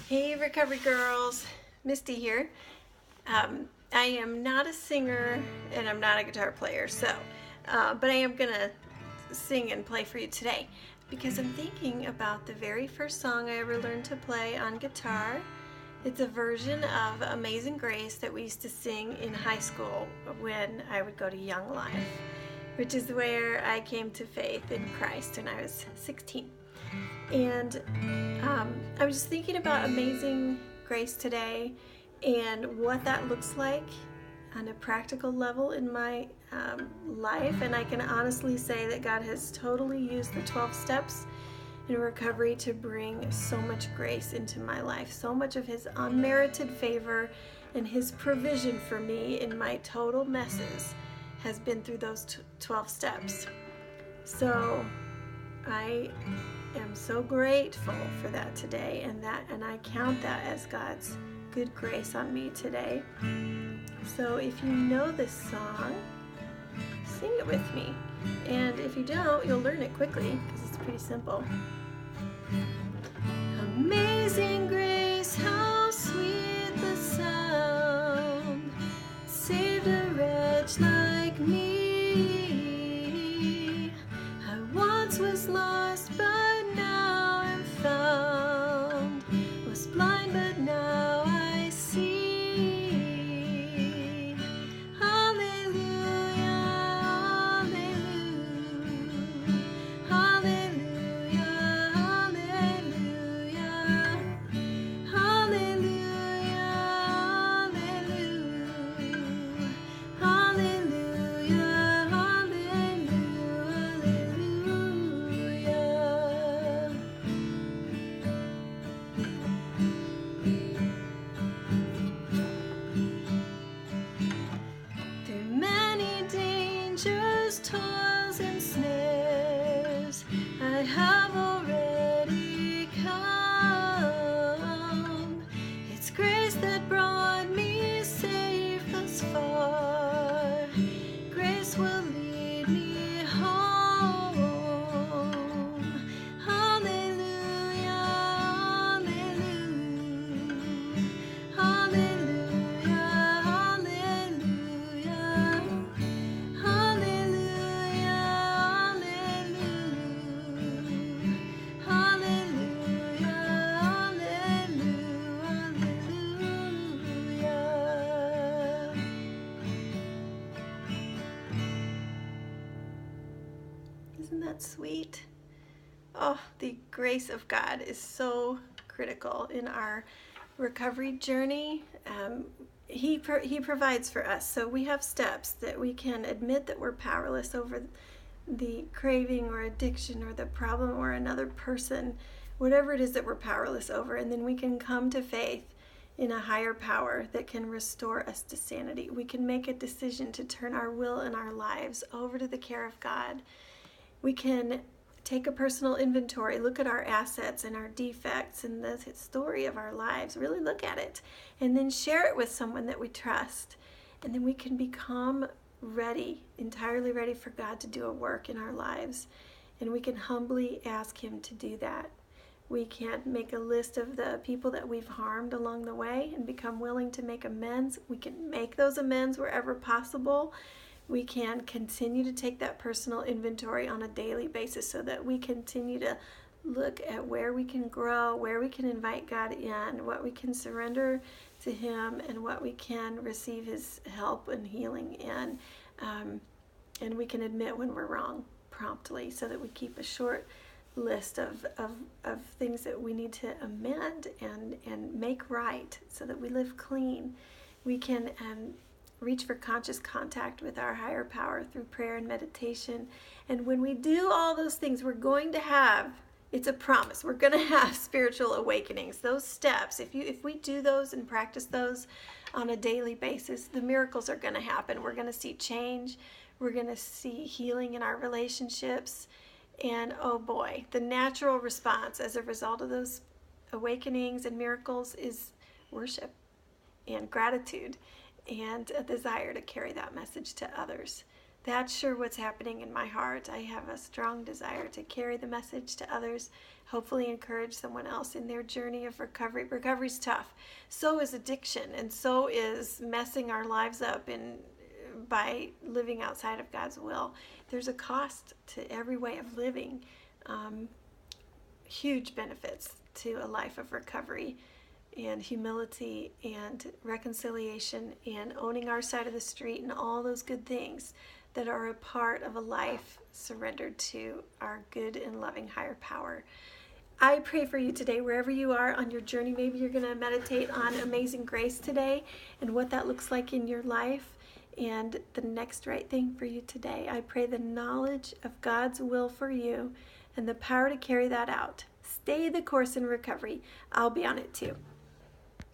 Hey, Recovery Girls. Misty here. I am not a singer and I'm not a guitar player, but I am going to sing and play for you today because I'm thinking about the very first song I ever learned to play on guitar. It's a version of Amazing Grace that we used to sing in high school when I would go to Young Life, which is where I came to faith in Christ when I was 16. And I was just thinking about Amazing Grace today and what that looks like on a practical level in my life. And I can honestly say that God has totally used the 12 steps in recovery to bring so much grace into my life, so much of His unmerited favor and His provision for me in my total messes has been through those 12 steps. So I am so grateful for that today, and I count that as God's good grace on me today. So if you know this song, sing it with me. And if you don't, you'll learn it quickly because it's pretty simple. Amazing grace, how sweet the sound, saved a wretch like me. I once was lost, but now I'm found, was blind, but now I see. Hallelujah, hallelujah, hallelujah, hallelujah, hallelujah, hallelujah, hallelujah, hallelujah. Through many dangers, toils, and snares, I have already come. It's grace that brought me safe thus far. Grace will lead me home. Hallelujah, hallelujah, hallelujah, hallelujah, hallelujah, hallelujah, hallelujah, hallelujah. Isn't that sweet? Oh, the grace of God is so critical in our recovery journey. He provides for us. So we have steps that we can admit that we're powerless over the craving or addiction or the problem or another person, whatever it is that we're powerless over. And then we can come to faith in a higher power that can restore us to sanity. We can make a decision to turn our will and our lives over to the care of God. We can take a personal inventory, look at our assets and our defects and the story of our lives, really look at it, and then share it with someone that we trust. And then we can become ready, entirely ready for God to do a work in our lives. And we can humbly ask Him to do that. We can make a list of the people that we've harmed along the way and become willing to make amends. We can make those amends wherever possible. We can continue to take that personal inventory on a daily basis so that we continue to look at where we can grow, where we can invite God in, what we can surrender to Him, and what we can receive His help and healing in. And we can admit when we're wrong promptly so that we keep a short list of things that we need to amend and make right so that we live clean. We can reach for conscious contact with our higher power through prayer and meditation. And when we do all those things, we're going to have, it's a promise, we're going to have spiritual awakenings. Those steps, if we do those and practice those on a daily basis, the miracles are going to happen. We're going to see change. We're going to see healing in our relationships. And oh boy, the natural response as a result of those awakenings and miracles is worship and gratitude and a desire to carry that message to others. that's sure what's happening in my heart. I have a strong desire to carry the message to others, hopefully encourage someone else in their journey of recovery. Recovery's tough. So is addiction, and so is messing our lives up by living outside of God's will. There's a cost to every way of living. Huge benefits to a life of recovery and humility and reconciliation and owning our side of the street and all those good things that are a part of a life surrendered to our good and loving higher power. I pray for you today, wherever you are on your journey. Maybe you're going to meditate on amazing grace today and what that looks like in your life and the next right thing for you today. I pray the knowledge of God's will for you and the power to carry that out. Stay the course in recovery. I'll be on it too.